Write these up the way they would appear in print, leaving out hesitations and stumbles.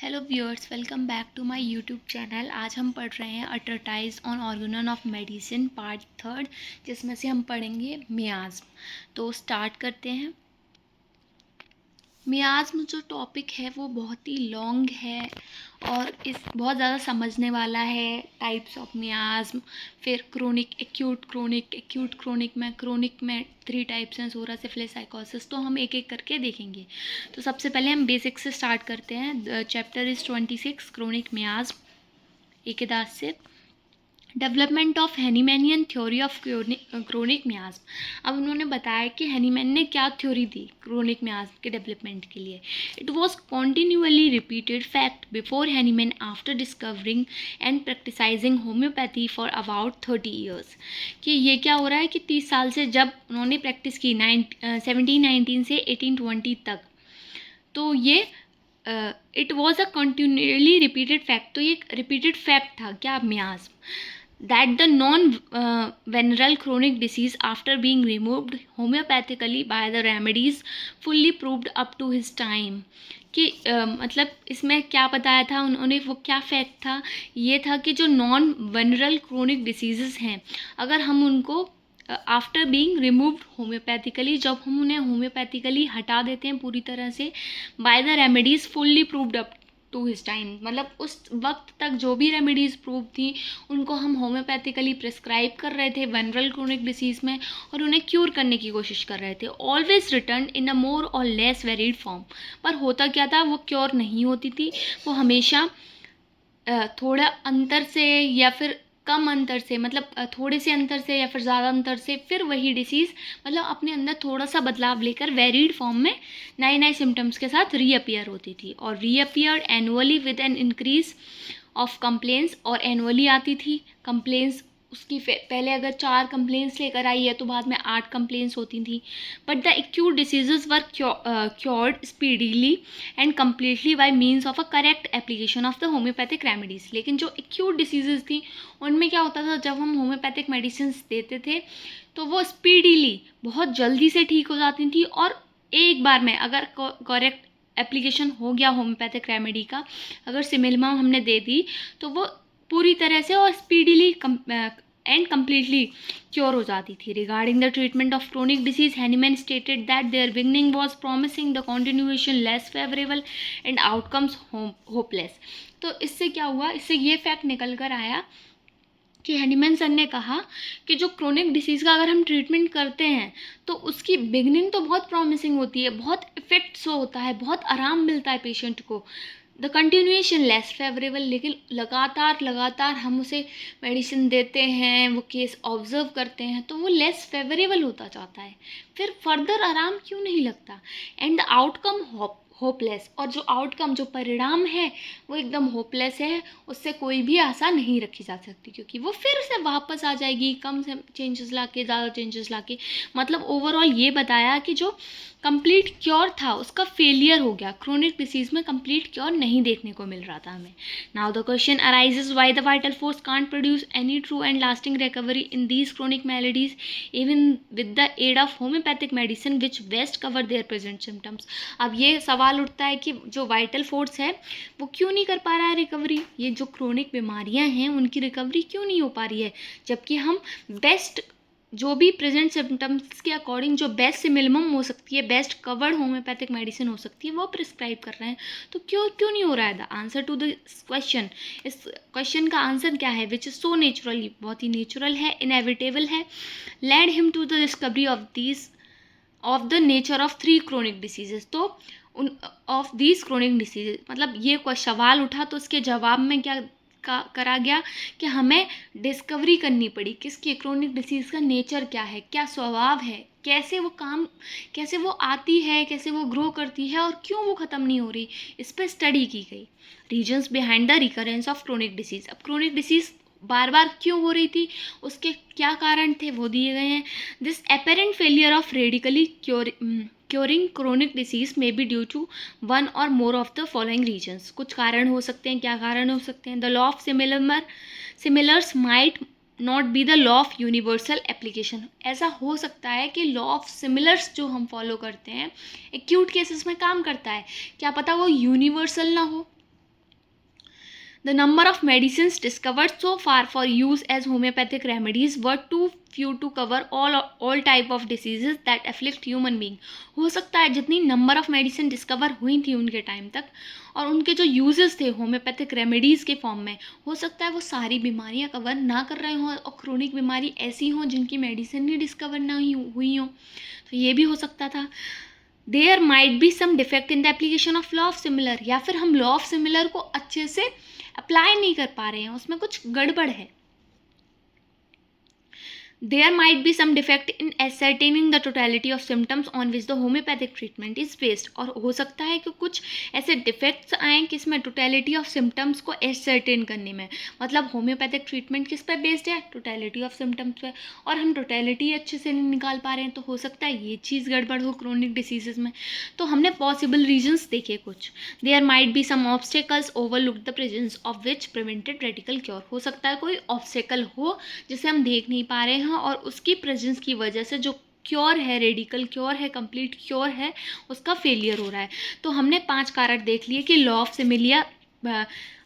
Hello viewers, welcome back to my YouTube channel. आज हम पढ़ रहे हैं a treatise on Organon of medicine part third, जिसमें से हम पढ़ेंगे मियाज्म। तो स्टार्ट करते हैं। मियाज्म जो टॉपिक है वो बहुत ही लॉन्ग है और इस बहुत ज़्यादा समझने वाला है। टाइप्स ऑफ मियाज्म, फिर क्रोनिक, एक्यूट क्रोनिक में 3 टाइप्स हैं, सोरा, सिफिलिस, साइकोसिस। तो हम एक एक करके देखेंगे। तो सबसे पहले हम बेसिक से स्टार्ट करते हैं। Chapter is 26, chronic miasm. एक दास से development of Hahnemannian theory of chronic miasm. अब उन्होंने बताया कि हैनीमैन ने क्या थ्योरी दी क्रोनिक मियाज्म के डेवलपमेंट के लिए। It was continually repeated fact before Hahnemann after discovering and practising homoeopathy for about 30 years. कि ये क्या हो रहा है कि 30 साल से जब उन्होंने प्रैक्टिस की 1719 से 1820 तक, तो ये it was a continually repeated fact. तो ये एक रिपीटेड फैक्ट था क्या, मियाज्म, that the non-venereal chronic disease after being removed homeopathically by the remedies fully proved up to his time। कि मतलब इसमें क्या बताया था उन्होंने, वो क्या फैक्ट था, ये था कि जो नॉन वेनरल क्रोनिक डिसीजेस हैं, अगर हम उनको आफ्टर बीइंग रिमूव्ड होम्योपैथिकली, जब हम उन्हें होम्योपैथिकली हटा देते हैं पूरी तरह से, by the remedies fully proved up to his time, मतलब उस वक्त तक जो भी रेमेडीज़ प्रूव थी उनको हम होम्योपैथिकली प्रिस्क्राइब कर रहे थे वेनरल क्रोनिक डिसीज़ में और उन्हें क्यूर करने की कोशिश कर रहे थे। ऑलवेज रिटर्न इन अ मोर और लेस वेरिड फॉर्म। पर होता क्या था, वो क्योर नहीं होती थी, वो हमेशा थोड़ा अंतर से या फिर कम अंतर से, मतलब थोड़े से अंतर से या फिर ज़्यादा अंतर से, फिर वही डिसीज़ मतलब अपने अंदर थोड़ा सा बदलाव लेकर वेरिड फॉर्म में नए नए सिम्टम्स के साथ रीअपियर होती थी। और reappear annually with an increase of complaints, और एनुअली आती थी कंप्लेंट्स उसकी। पहले अगर 4 कंप्लेंट्स लेकर आई है तो बाद में 8 कंप्लेंट्स होती थी। But the acute diseases were cured speedily and completely bye means of a correct application of the homeopathic remedies. लेकिन जो एक्यूट डिसीजेज थी उनमें क्या होता था, जब हम होम्योपैथिक मेडिसिन देते थे तो वो स्पीडीली बहुत जल्दी से ठीक हो जाती थी, और एक बार में अगर करेक्ट एप्लीकेशन हो गया होम्योपैथिक रेमेडी का, अगर सिमिलमम हमने दे दी, तो वो पूरी तरह से और स्पीडीली एंड कम्प्लीटली क्योर हो जाती थी। Regarding the treatment of chronic disease, Hahnemann stated that their beginning was promising, the continuation less favourable and outcomes hopeless. तो इससे क्या हुआ, इससे ये फैक्ट निकल कर आया कि हैनीमैन सर ने कहा कि जो क्रोनिक डिसीज़ का अगर हम ट्रीटमेंट करते हैं तो उसकी बिगनिंग तो बहुत प्रॉमिसिंग होती है, बहुत इफेक्ट शो होता है, बहुत आराम मिलता है पेशेंट को। द कंटिन्यूएशन लेस फेवरेबल, लेकिन लगातार हम उसे मेडिसिन देते हैं, वो केस ऑब्जर्व करते हैं, तो वो लेस फेवरेबल होता जाता है, फिर फर्दर आराम क्यों नहीं लगता। एंड द आउटकम होपलेस, और जो आउटकम, जो परिणाम है वो एकदम होपलेस है, उससे कोई भी आशा नहीं रखी जा सकती, क्योंकि वो फिर से वापस आ जाएगी कम से चेंजेस लाके, ज़्यादा चेंजेस लाके। मतलब ओवरऑल ये बताया कि जो कंप्लीट क्योर था उसका फेलियर हो गया, क्रोनिक डिसीज में कंप्लीट क्योर नहीं देखने को मिल रहा था हमें। Now the question arises, why the vital force can't produce any true and lasting recovery in these chronic maladies even with the aid of homoeopathic medicine which best cover their present symptoms. अब ये सवाल उठता है कि जो vital force है वो क्यों नहीं कर पा रहा है रिकवरी, ये जो क्रोनिक बीमारियां हैं उनकी रिकवरी क्यों नहीं हो पा रही है, जबकि हम बेस्ट जो भी प्रेजेंट सिम्टम्स के अकॉर्डिंग जो बेस्ट सिमिलमम हो सकती है, बेस्ट कवर्ड होम्योपैथिक मेडिसिन हो सकती है, वो प्रिस्क्राइब कर रहे हैं। तो क्यों नहीं हो रहा है। The answer to this question, इस क्वेश्चन का आंसर क्या है, विच इज़ सो नेचुरली, बहुत ही नेचुरल है, इनएविटेबल है, led him to the discovery of the nature of 3 chronic diseases. तो उन ऑफ दीज क्रोनिक डिसीजेज, मतलब ये कोई सवाल उठा तो उसके जवाब में क्या करा गया कि हमें डिस्कवरी करनी पड़ी किसकी, क्रोनिक डिसीज़ का नेचर क्या है, क्या स्वभाव है, कैसे वो काम, कैसे वो आती है, कैसे वो ग्रो करती है और क्यों वो ख़त्म नहीं हो रही, इस पर स्टडी की गई। Regions behind the recurrence of chronic disease. अब क्रोनिक डिसीज़ बार बार क्यों हो रही थी, उसके क्या कारण थे, वो दिए गए हैं। This apparent failure of radically curing chronic disease में be due to one or more of the following reasons. कुछ कारण हो सकते हैं, क्या कारण हो सकते हैं। The law of similars might not be the law of universal application. ऐसा हो सकता है कि लॉ ऑफ सिमिलर्स जो हम फॉलो करते हैं एक्यूट केसेस में काम करता है, क्या पता वो यूनिवर्सल ना हो, The number of medicines discovered so far for use as homeopathic remedies were too few to cover all type of diseases that afflict human being. हो सकता है जितनी नंबर ऑफ मेडिसिन डिस्कवर हुई थी उनके टाइम तक और उनके जो यूजेस थे होम्योपैथिक रेमेडीज़ के फॉर्म में, हो सकता है वो सारी बीमारियां कवर ना कर रहे हों और क्रोनिक बीमारी ऐसी हों जिनकी मेडिसिन ही डिस्कवर ना हुई हो, तो ये भी हो सकता था. There might be some defect in the application of law of similar, या फिर हम लॉ ऑफ सिमिलर को अच्छे से अप्लाई नहीं कर पा रहे हैं, उसमें कुछ गड़बड़ है. There might be some defect in ascertaining the totality of symptoms on which the homeopathic treatment is based. और हो सकता है कि कुछ ऐसे डिफेक्ट्स आएँ कि इसमें टोटलिटी ऑफ सिम्टम्स को एसर्टेन करने में, मतलब होम्योपैथिक ट्रीटमेंट किस पे बेस्ड है, टोटलिटी ऑफ सिम्टम्स पे, और हम टोटलिटी अच्छे से नहीं निकाल पा रहे हैं, तो हो सकता है ये चीज़ गड़बड़ हो क्रोनिक डिसीजेज में. तो हमने पॉसिबल रीजंस देखे कुछ. There might be some obstacles overlook the presence of which prevented radical cure. हो सकता है कोई ऑब्स्टेकल हो जिसे हम देख नहीं पा रहे हैं और उसकी प्रेजेंस की वजह से जो क्योर है, रेडिकल क्योर है, कंप्लीट क्योर है, उसका फेलियर हो रहा है. तो हमने 5 कारण देख लिए कि लॉ ऑफ सिमिलिया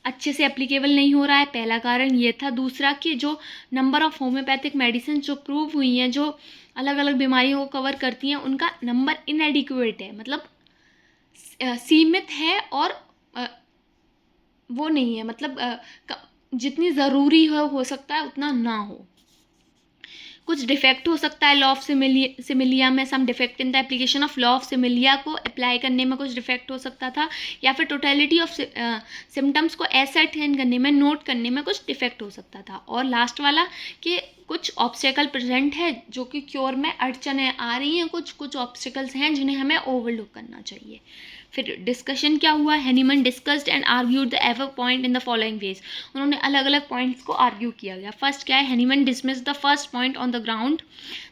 अच्छे से एप्लीकेबल नहीं हो रहा है. पहला कारण ये था. दूसरा कि जो नंबर ऑफ होम्योपैथिक मेडिसिन जो प्रूव हुई हैं, जो अलग अलग बीमारियों को कवर करती हैं, उनका नंबर इनएडिक्वेट है, मतलब सीमित है और वो नहीं है, मतलब जितनी ज़रूरी हो सकता है उतना ना हो. कुछ डिफेक्ट हो सकता है लॉ ऑफ सिमिलिया में, some defect in the application of law of similia को अप्लाई करने में कुछ डिफेक्ट हो सकता था, या फिर टोटलिटी ऑफ सिम्टम्स को एसर्टेन करने में, नोट करने में कुछ डिफेक्ट हो सकता था. और लास्ट वाला कि कुछ ऑब्स्टेकल प्रेजेंट है जो कि क्योर में अड़चनें आ रही हैं, कुछ ऑब्स्टेकल्स हैं जिन्हें हमें ओवरलुक करना चाहिए. फिर डिस्कशन क्या हुआ. Hahnemann discussed and argued the ever point in the following veg. उन्होंने अलग अलग पॉइंट्स को आर्ग्यू किया गया. फर्स्ट क्या है, Hahnemann dismiss the first point on the ground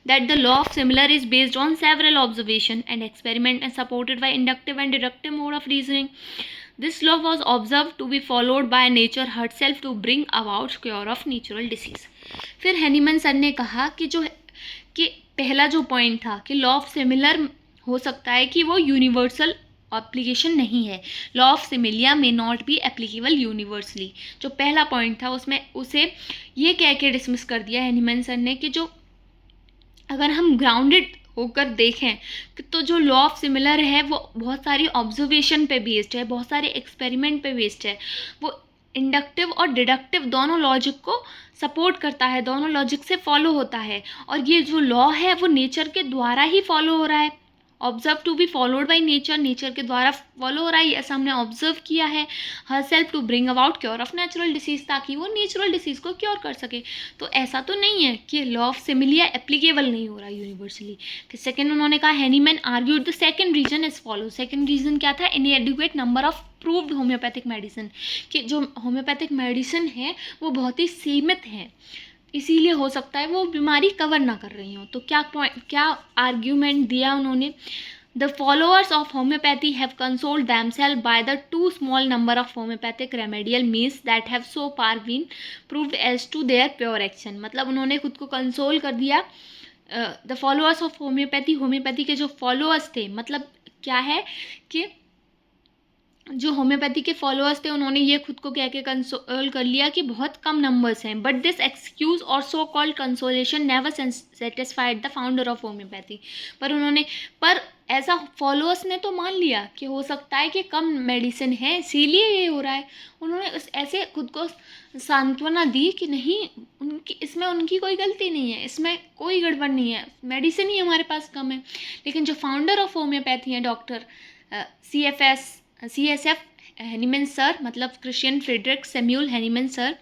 that the law of similar is based on several observation and experiment and supported by inductive and deductive mode of reasoning. This law was observed to be followed by nature herself to bring about cure of natural disease. फिर Hahnemann sir ने कहा कि पहला जो point था कि law of similar हो सकता है कि वो यूनिवर्सल एप्लीकेशन नहीं है. Law of similia may not be applicable universally. जो पहला पॉइंट था उसमें उसे ये कह के डिसमिस कर दिया हैनीमन सर ने कि जो अगर हम ग्राउंडेड होकर देखें तो जो लॉ ऑफ सिमिलर है वो बहुत सारी ऑब्जर्वेशन पे बेस्ड है, बहुत सारे एक्सपेरिमेंट पे बेस्ड है. वो इंडक्टिव और डिडक्टिव दोनों लॉजिक को सपोर्ट करता है, दोनों लॉजिक से फॉलो होता है. और ये जो लॉ है वो नेचर के द्वारा ही फॉलो हो रहा है. Observe to be followed by nature, nature के द्वारा फॉलो हो रहा है, ऐसा हमने ऑब्जर्व किया है. Herself to bring about cure of natural disease, ताकि वो नेचुरल डिसीज को क्योर कर सके. तो ऐसा तो नहीं है कि लॉ ऑफ सिमिलिया एप्लीकेबल नहीं हो रहा यूनिवर्सली. फिर सेकेंड उन्होंने कहा Hahnemann argued the second reason is follow. Second reason क्या था, inadequate number of proved homeopathic medicine, कि जो होम्योपैथिक मेडिसिन है वो बहुत ही सीमित है, इसीलिए हो सकता है वो बीमारी कवर ना कर रही हो. तो क्या आर्ग्यूमेंट दिया उन्होंने. The followers of homeopathy have consoled themselves by the too small number of homeopathic remedial means that have so far been proved as to their pure action. मतलब उन्होंने खुद को कंसोल कर दिया. द फॉलोअर्स ऑफ होम्योपैथी के जो followers थे, मतलब क्या है कि जो होम्योपैथी के फॉलोअर्स थे उन्होंने ये खुद को कह के कंसोल कर लिया कि बहुत कम नंबर्स हैं. But this excuse or so called consolation never satisfied the founder of homeopathy. पर ऐसा फॉलोअर्स ने तो मान लिया कि हो सकता है कि कम मेडिसिन है इसीलिए ये हो रहा है. उन्होंने ऐसे खुद को सांत्वना दी कि नहीं, इसमें उनकी कोई गलती नहीं है, इसमें कोई गड़बड़ नहीं है, मेडिसिन ही हमारे पास कम है. लेकिन जो फाउंडर ऑफ होम्योपैथी हैं डॉक्टर CSF हैनीमैन सर, मतलब Christian Friedrich Samuel Hahnemann sir,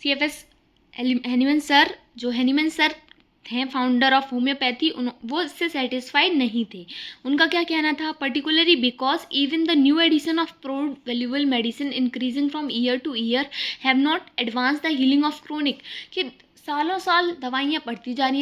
CFS Hahnemann sir, जो हैनीमैन सर हैं फाउंडर ऑफ होम्योपैथी, वो इससे सेटिस्फाइड नहीं थे. उनका क्या कहना था, particularly because even the new addition of proved valuable medicine increasing from year to year have not advance the healing of chronic. कि सालों साल दवाइयाँ बढ़ती जा रही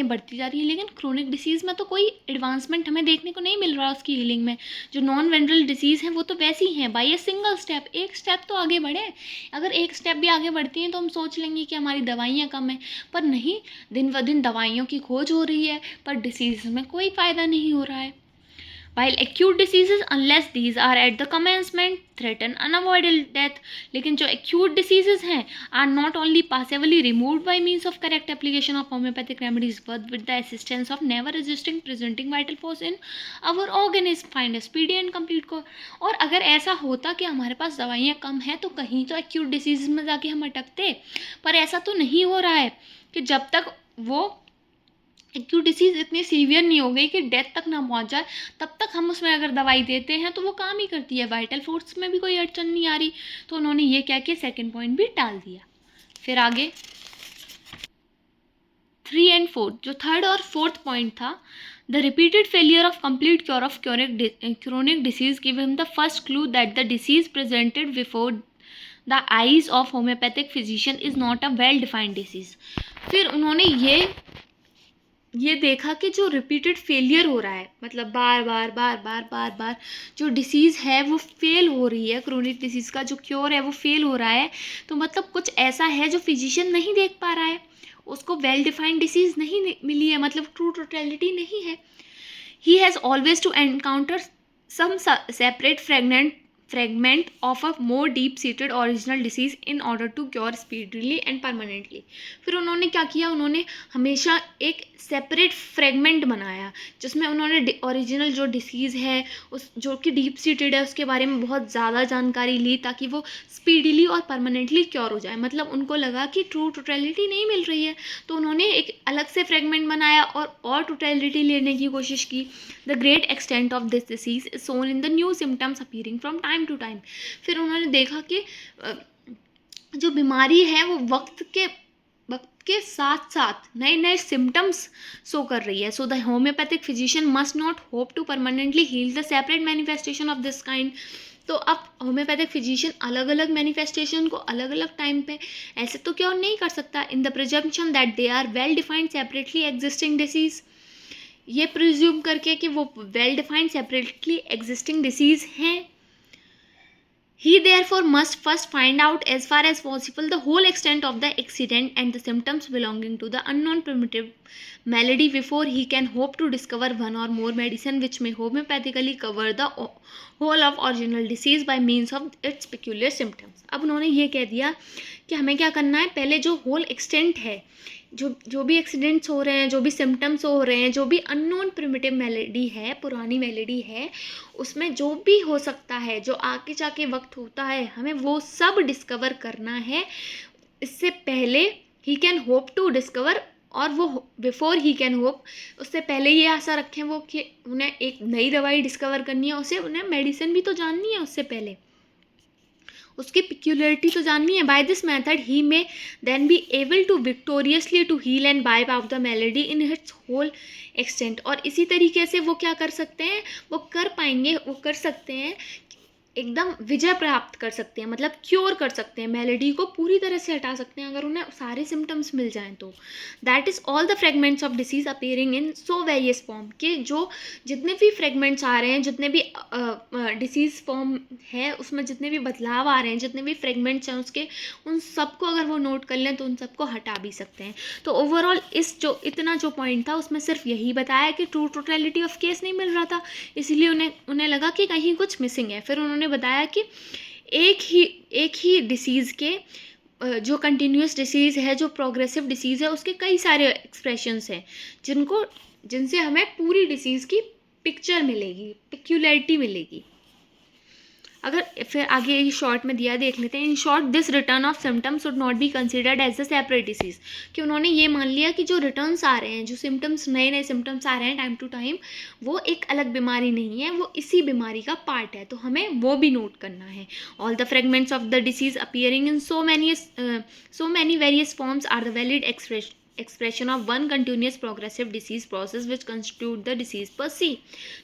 हैं, लेकिन क्रोनिक डिसीज़ में तो कोई एडवांसमेंट हमें देखने को नहीं मिल रहा उसकी हीलिंग में. जो नॉन वेनरल डिसीज़ हैं वो तो वैसी हैं बाई ए सिंगल स्टेप, एक स्टेप तो आगे बढ़े. अगर एक स्टेप भी आगे बढ़ती हैं तो हम सोच लेंगे कि हमारी दवाइयाँ कम हैं, पर नहीं, दिन ब दिन दवाइयों की खोज हो रही है पर डिसीज़ में कोई फ़ायदा नहीं हो रहा है. While acute diseases, unless these are at the commencement, threaten unavoidable death. लेकिन जो acute diseases हैं are not only passively removed by means of correct application of homeopathic remedies, but with the assistance of never resisting presenting vital force in our organism find a speedy and complete cure. और अगर ऐसा होता कि हमारे पास दवाइयाँ कम हैं तो कहीं तो acute diseases में जाके हम अटकते, पर ऐसा तो नहीं हो रहा है कि जब तक वो एक्यूट डिसीज़ इतनी सीवियर नहीं हो गई कि डेथ तक ना पहुंच जाए, तब तक हम उसमें अगर दवाई देते हैं तो वो काम ही करती है, वाइटल फोर्स में भी कोई अड़चन नहीं आ रही। तो उन्होंने ये क्या किया, सेकंड पॉइंट भी टाल दिया। फिर आगे 3 and 4, जो थर्ड और फोर्थ पॉइंट था, the repeated failure of complete cure of chronic disease give him the first clue that the disease presented before the eyes of homeopathic physician is not a well defined disease. फिर उन्होंने ये देखा कि जो repeated failure हो रहा है, मतलब बार बार जो डिसीज़ है वो फेल हो रही है, क्रोनिक डिसीज़ का जो क्योर है वो फेल हो रहा है, तो मतलब कुछ ऐसा है जो फिजिशियन नहीं देख पा रहा है, उसको वेल डिफाइंड डिसीज़ नहीं मिली है, मतलब ट्रू टोटलिटी नहीं है। He has always to encounter some separate fragment of a more deep seated original disease in order to cure speedily and permanently। फिर उन्होंने क्या किया, उन्होंने हमेशा एक सेपरेट फ्रेगमेंट बनाया जिसमें उन्होंने ओरिजिनल जो डिसीज़ है उस जो कि डीप सीटेड है उसके बारे में बहुत ज़्यादा जानकारी ली ताकि वो स्पीडीली और परमानेंटली क्योर हो जाए। मतलब उनको लगा कि ट्रू टोटलिटी नहीं मिल रही है तो उन्होंने एक अलग से फ्रेगमेंट बनाया और टोटलिटी लेने की कोशिश की। The great extent of this disease is shown in the new symptoms appearing from time to time. फिर उन्होंने देखा कि जो बीमारी है वो वक्त के साथ साथ नए नए सिम्टम्स शो कर रही है। So the homeopathic physician must not hope to permanently heal the separate manifestation of this kind. तो अब होम्योपैथिक फिजिशियन अलग अलग मैनिफेस्टेशन को अलग अलग टाइम पे ऐसे तो क्योर नहीं कर सकता, in the presumption that they are well defined separately existing disease. ये प्रिज्यूम करके कि वो well defined separately existing disease हैं। He therefore must first find out as far as possible the whole extent of the accident and the symptoms belonging to the unknown primitive malady before he can hope to discover one or more medicine which may homeopathically cover the whole of original disease by means of its peculiar symptoms। अब उन्होंने ये कह दिया कि हमें क्या करना है, पहले जो होल एक्सटेंट है, जो भी एक्सीडेंट्स हो रहे हैं, जो भी सिम्टम्स हो रहे हैं, जो भी अननोन प्रिमिटिव मेलेडी है, पुरानी मेलेडी है, उसमें जो भी हो सकता है, जो आगे जाके वक्त होता है, हमें वो सब डिस्कवर करना है इससे पहले he can hope to discover. और वो बिफोर ही कैन होप, उससे पहले ये आशा रखें वो कि उन्हें एक नई दवाई डिस्कवर करनी है, उसे उन्हें मेडिसिन भी तो जाननी है, उससे पहले उसकी पिक्यूलरिटी तो जाननी है। By this method he may then be able to victoriously to heal and wipe out the malady in its whole extent. और इसी तरीके से वो क्या कर सकते हैं, वो कर सकते हैं एकदम विजय प्राप्त कर सकते हैं, मतलब क्योर कर सकते हैं, मेलेडी को पूरी तरह से हटा सकते हैं अगर उन्हें सारे सिम्टम्स मिल जाएं तो। That is all the fragments of disease appearing in so various form, के जो जितने भी फ्रेगमेंट्स आ रहे हैं, जितने भी डिसीज़ फॉर्म है उसमें जितने भी बदलाव आ रहे हैं, जितने भी फ्रेगमेंट्स हैं उसके, उन सबको अगर वो नोट कर लें तो उन सबको हटा भी सकते हैं। तो ओवरऑल इतना जो पॉइंट था उसमें सिर्फ यही बताया कि ट्रू टोटलिटी ऑफ केस नहीं मिल रहा था, इसलिए उन्हें लगा कि कहीं कुछ मिसिंग है। फिर उन्होंने बताया कि एक ही डिसीज़ के जो कंटिन्यूस डिसीज़ है, जो प्रोग्रेसिव डिसीज़ है, उसके कई सारे एक्सप्रेशंस हैं जिनसे हमें पूरी डिसीज़ की पिक्चर मिलेगी, पिक्यूलरिटी मिलेगी। अगर फिर आगे शॉर्ट में दिया देख लेते हैं। In short this return of symptoms would not be considered as a separate disease, कि उन्होंने ये मान लिया कि जो रिटर्न्स आ रहे हैं, जो सिम्टम्स नए सिम्टम्स आ रहे हैं टाइम टू टाइम, वो एक अलग बीमारी नहीं है, वो इसी बीमारी का पार्ट है, तो हमें वो भी नोट करना है। All the fragments of the disease appearing in so many various forms are the valid expression of one continuous progressive disease process which constitute the disease per se।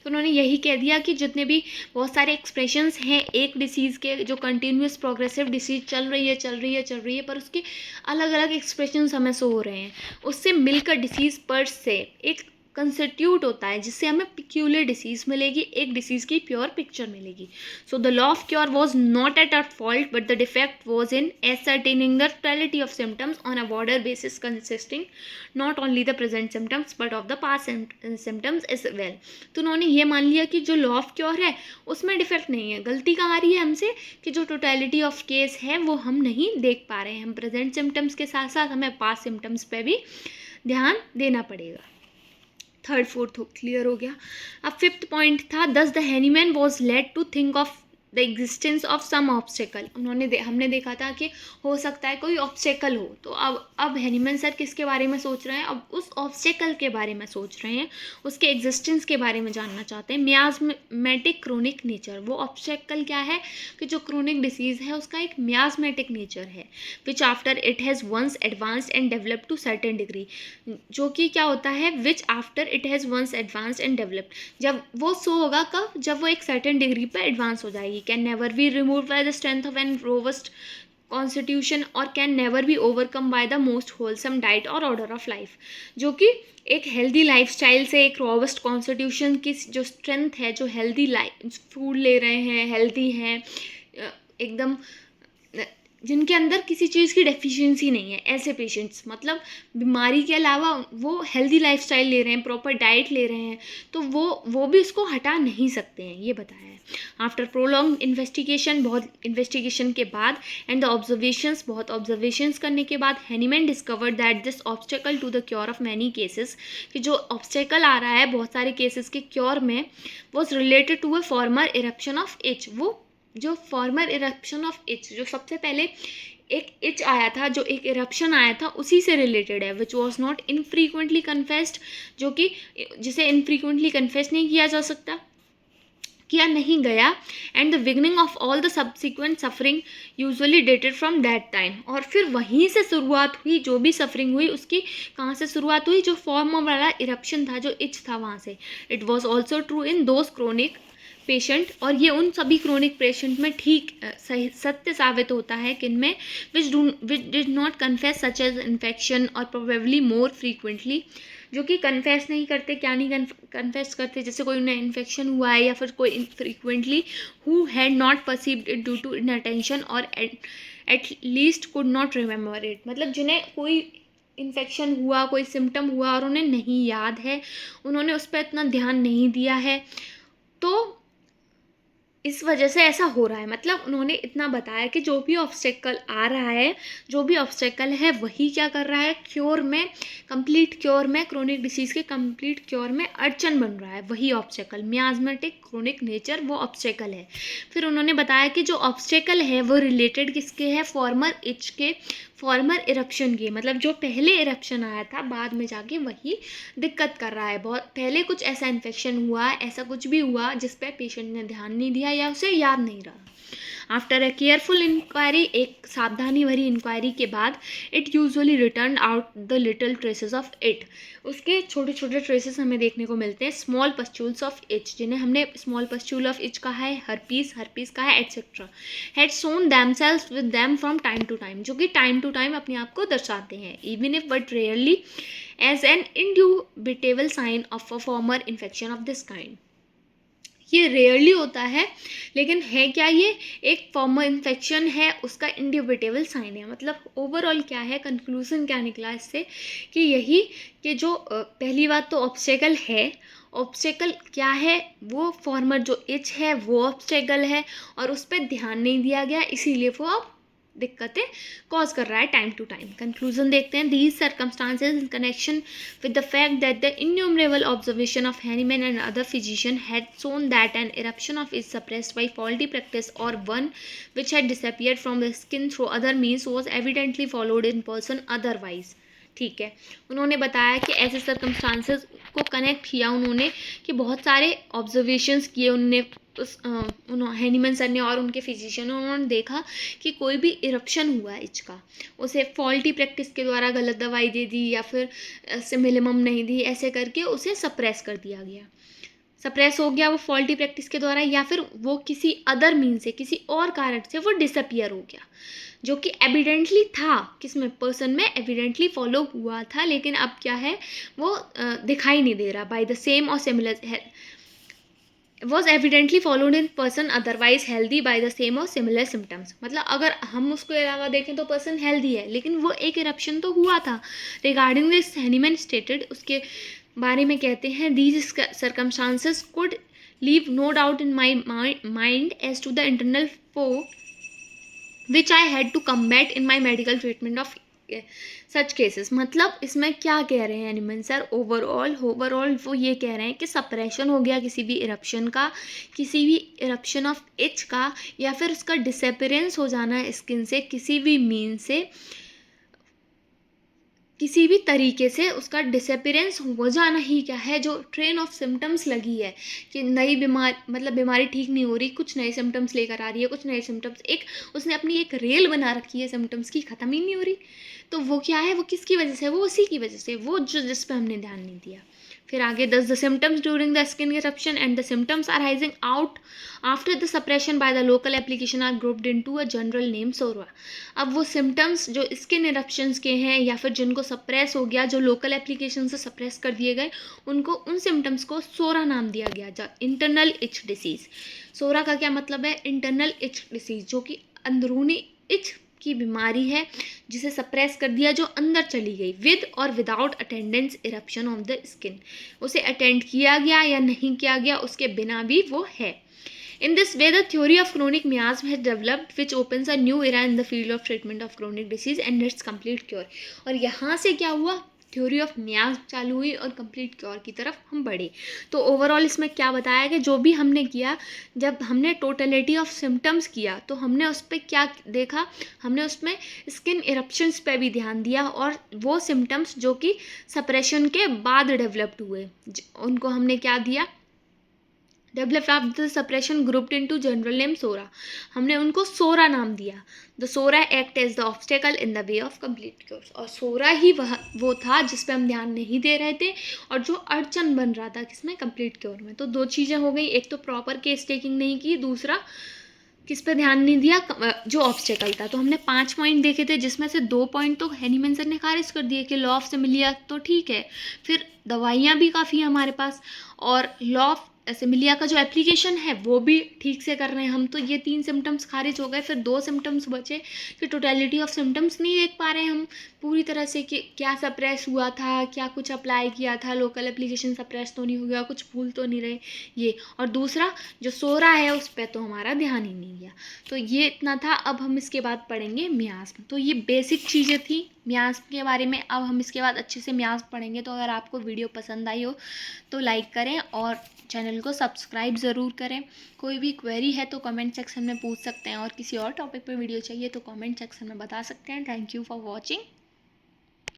तो उन्होंने यही कह दिया कि जितने भी बहुत सारे एक्सप्रेशंस हैं एक डिसीज़ के, जो कंटिन्यूस प्रोग्रेसिव डिसीज़ चल रही है पर उसके अलग अलग एक्सप्रेशंस हमें शो हो रहे हैं, उससे मिलकर डिसीज़ पर से एक कंस्टिट्यूट होता है, जिससे हमें पिक्यूलियर डिसीज मिलेगी, एक डिसीज की प्योर पिक्चर मिलेगी. So the law of cure was not at our fault, but the defect was in ascertaining the totality of symptoms on a broader basis consisting not only the present symptoms but of the past symptoms as well. तो उन्होंने ये मान लिया कि जो law of cure है उसमें defect नहीं है. गलती कहाँ आ रही है हमसे कि जो टोटलिटी ऑफ केस है वो हम नहीं देख पा रहे हैं. हम प्रेजेंट सिम्टम्स के साथ साथ हमें पास्ट सिम्टम्स पे भी ध्यान देना पड़ेगा. थर्ड फोर्थ क्लियर हो गया. अब फिफ्थ पॉइंट था, thus the Hahnemann was led to think of the existence of some obstacle. हमने देखा था कि हो सकता है कोई ऑब्स्टेकल हो. तो अब हैनीमैन सर किसके बारे में सोच रहे हैं? अब उस ऑब्स्टेकल के बारे में सोच रहे हैं, उसके एग्जिस्टेंस के बारे में जानना चाहते हैं. मियाज़मेटिक क्रोनिक नेचर, वो ऑब्स्टेकल क्या है कि जो क्रोनिक डिसीज़ है उसका एक मियाज़मेटिक नेचर है, which after it has once advanced and developed to certain degree. जो कि क्या होता है, which after it has once advanced and developed, जब वो सो होगा कब, जब वो एक सर्टेन डिग्री पर एडवांस हो जाएगी. Can never be remove by the strength of an robust constitution और can never be overcome by the most wholesome diet और ऑर्डर ऑफ लाइफ. जो कि एक हेल्दी लाइफस्टाइल से, एक रोबस्ट कॉन्स्टिट्यूशन की जो स्ट्रेंथ है, जो हेल्दी लाइफ फूड ले रहे हैं, हेल्दी हैं, एकदम जिनके अंदर किसी चीज़ की डेफिशिएंसी नहीं है, ऐसे पेशेंट्स, मतलब बीमारी के अलावा वो हेल्दी लाइफस्टाइल ले रहे हैं, प्रॉपर डाइट ले रहे हैं, तो वो भी उसको हटा नहीं सकते हैं, ये बताया है. आफ्टर प्रोलॉन्ग इन्वेस्टिगेशन, बहुत इन्वेस्टिगेशन के बाद, एंड द ऑब्जर्वेशंस, बहुत ऑब्जर्वेशंस करने के बाद, Hahnemann discovered that this obstacle to the cure of many cases, कि जो ऑब्स्टेकल आ रहा है बहुत सारे केसेस के क्योर में, was related to a former eruption of itch. वो जो फॉर्मर इरप्शन ऑफ इच, जो सबसे पहले एक इच आया था, जो एक इरप्शन आया था, उसी से रिलेटेड है. Which was not infrequently confessed, जो कि जिसे इनफ्रीक्वेंटली कन्फेस नहीं किया जा सकता, किया नहीं गया. And the beginning of all the subsequent suffering usually dated from that time. और फिर वहीं से शुरुआत हुई, जो भी सफरिंग हुई उसकी कहाँ से शुरुआत हुई, जो फॉर्मर वाला इरप्शन था, जो इच था, वहाँ से. It was also true in those chronic patient, और ये उन सभी क्रोनिक पेशेंट में ठीक सही सत्य साबित होता है कि इनमें which did not confess such as infection or probably more frequently, जो कि कन्फेस नहीं करते. क्या नहीं कन्फेस करते? जैसे कोई उन्हें इन्फेक्शन हुआ है, या फिर कोई frequently who had not perceived it due to inattention और at least could not remember it. मतलब जिन्हें कोई इन्फेक्शन हुआ, कोई सिम्टम हुआ और उन्हें नहीं याद है, उन्होंने उस पर इतना ध्यान नहीं दिया है, तो इस वजह से ऐसा हो रहा है. मतलब उन्होंने इतना बताया कि जो भी ऑब्स्टेकल आ रहा है, जो भी ऑब्स्टेकल है, वही क्या कर रहा है, क्योर में, कंप्लीट क्योर में, क्रोनिक डिसीज़ के कंप्लीट क्योर में अड़चन बन रहा है. वही ऑब्स्टेकल, मियाज़मेटिक क्रोनिक नेचर, वो ऑब्स्टेकल है. फिर उन्होंने बताया कि जो ऑब्स्टेकल है वो रिलेटेड किसके है, फॉर्मर इच के, फॉर्मर इरप्शन की. मतलब जो पहले इरप्शन आया था, बाद में जाके वही दिक्कत कर रहा है. बहुत पहले कुछ ऐसा इन्फेक्शन हुआ, ऐसा कुछ भी हुआ जिस पे पेशेंट ने ध्यान नहीं दिया या उसे याद नहीं रहा. आफ्टर ए केयरफुल इंक्वायरी, एक सावधानी भरी इंक्वायरी के बाद, it usually return out the little traces of it. उसके छोटे छोटे ट्रेसेस हमें देखने को मिलते हैं. स्मॉल पस्ट्यूल्स ऑफ इच, जिन्हें हमने स्मॉल पस्ट्यूल ऑफ इच कहा है, हर्पीस कहा है, etcetera, had shown themselves with them from time to time, जो कि टाइम टू टाइम अपने आप को दर्शाते हैं, even if but rarely, as an indubitable sign of a former infection of this kind. ये रेयरली होता है, लेकिन है क्या, ये एक फॉर्मर इन्फेक्शन है, उसका इंड्यूबिटेबल साइन है. मतलब ओवरऑल क्या है, कंक्लूजन क्या निकला इससे, कि यही कि जो पहली बात तो ऑब्स्टेकल है. ऑब्स्टेकल क्या है, वो फॉर्मर जो इच है वो ऑब्स्टेकल है, और उस पर ध्यान नहीं दिया गया, इसीलिए वो अब दिक्कतें कॉज कर रहा है टाइम टू टाइम. कंक्लूजन देखते हैं. These circumstances in connection with the fact that the innumerable observation of Hahnemann and other physician had shown that an eruption of is suppressed by faulty practice or one which had disappeared from the skin through other means was evidently followed in person otherwise. ठीक है, उन्होंने बताया कि ऐसे circumstances को connect किया उन्होंने, कि बहुत सारे ऑब्जर्वेशंस किए उनने, हैनीमैन सर ने और उनके फिजिशियन, उन्होंने देखा कि कोई भी इरप्शन हुआ इच का, उसे फॉल्टी प्रैक्टिस के द्वारा गलत दवाई दे दी या फिर सिमिलिमम नहीं दी, ऐसे करके उसे सप्रेस कर दिया गया. सप्रेस हो गया वो फॉल्टी प्रैक्टिस के द्वारा, या फिर वो किसी अदर मीन से, किसी और कारण से वो डिसअपियर हो गया, जो कि एविडेंटली था, किसमें, पर्सन में एविडेंटली फॉलो हुआ था, लेकिन अब क्या है वो दिखाई नहीं दे रहा। बाय द सेम और similar was evidently followed in person otherwise healthy by the same or similar symptoms। मतलब अगर हम उसको अलावा देखें तो पर्सन हेल्दी है, लेकिन वो एक इरप्शन तो हुआ था। रिगार्डिंग दिस हैनीमैन स्टेटेड, उसके बारे में कहते हैं, these circumstances could leave no doubt in my mind as to the internal foe which I had to combat in my medical treatment of such cases. मतलब इसमें क्या कह रहे हैं एनिमल सर, ओवरऑल वो ये कह रहे हैं कि सप्रेशन हो गया किसी भी इरप्शन का, किसी भी इरप्शन ऑफ इच का, या फिर उसका डिसअपियरेंस हो जाना स्किन से किसी भी मीन से, किसी भी तरीके से उसका डिसअपियरेंस हो जाना ही क्या है, जो ट्रेन ऑफ सिम्टम्स लगी है कि नई बीमारी, मतलब बीमारी ठीक नहीं हो रही, कुछ नए सिम्टम्स लेकर आ रही है, कुछ नए सिम्टम्स, एक उसने अपनी एक रेल बना रखी है सिम्टम्स की, ख़त्म ही नहीं हो रही। तो वो क्या है, वो किसकी वजह से, वो उसी की वजह से, वो जो जिस पे हमने ध्यान नहीं दिया। फिर आगे, thus the symptoms during the skin eruption and the symptoms arising out after the suppression by the local application are grouped into a general name psora. अब वो सिम्टम्स जो स्किन इरप्शंस के हैं, या फिर जिनको सप्रेस हो गया, जो लोकल एप्लीकेशन से सप्रेस कर दिए गए, उनको, उन सिम्टम्स को सोरा नाम दिया गया, जो इंटरनल इच डिसीज़। सोरा का क्या मतलब है, इंटरनल इच डिसीज़, जो कि अंदरूनी इच की बीमारी है, जिसे सप्रेस कर दिया, जो अंदर चली गई, विद और without attendance eruption of the skin. उसे अटेंड किया गया या नहीं किया गया, उसके बिना भी वो है। In this way, the theory of chronic miasm has developed, which opens a new era in the field of treatment of chronic disease and its complete cure। और यहाँ से क्या हुआ, थ्योरी ऑफ मियाज चालू हुई और कंप्लीट क्योर की तरफ हम बढ़े। तो ओवरऑल इसमें क्या बताया कि जो भी हमने किया, जब हमने टोटलिटी ऑफ सिम्टम्स किया, तो हमने उस पर क्या देखा, हमने उसमें स्किन इरप्शंस पे भी ध्यान दिया, और वो सिम्टम्स जो कि सप्रेशन के बाद डेवलप्ड हुए, उनको हमने क्या दिया, develop after the suppression grouped into general name psora. हमने उनको सोरा नाम दिया। The psora act as the obstacle in the way of complete cure. और सोरा ही वो था जिस पे हम ध्यान नहीं दे रहे थे, और जो अड़चन बन रहा था किसमें, कंप्लीट क्योर में। तो दो चीज़ें हो गई, एक तो प्रॉपर केस टेकिंग नहीं की, दूसरा किस पे ध्यान नहीं दिया, जो ऑब्स्टेकल था। तो हमने 5 पॉइंट देखे थे, जिसमें से 2 पॉइंट तो हैनीमैन सर ने खारिज कर दिए कि लॉ ऑफ सिमिलिया तो ठीक है, फिर दवाइयाँ भी काफ़ी हैं हमारे पास, और लॉ ऑफ सिमिलिया का जो एप्लीकेशन है वो भी ठीक से कर रहे हैं हम। तो ये 3 सिम्टम्स खारिज हो गए। फिर 2 सिम्टम्स बचे कि टोटलिटी ऑफ सिम्टम्स नहीं देख पा रहे हैं हम पूरी तरह से, कि क्या सप्रेस हुआ था, क्या कुछ अप्लाई किया था, लोकल एप्लीकेशन सप्रेस तो नहीं हो गया, कुछ भूल तो नहीं रहे ये। और दूसरा जो सोरा है उस पर तो हमारा ध्यान ही नहीं गया। तो ये इतना था। अब हम इसके बाद पढ़ेंगे मियास्म। तो ये बेसिक चीज़ें थी मियास्म के बारे में। अब हम इसके बाद अच्छे से मियास्म पढ़ेंगे। तो अगर आपको वीडियो पसंद आई हो तो लाइक करें और चैनल को सब्सक्राइब ज़रूर करें। कोई भी क्वेरी है तो कमेंट सेक्शन में पूछ सकते हैं, और किसी और टॉपिक पर वीडियो चाहिए तो कमेंट सेक्शन में बता सकते हैं। Thank you for watching.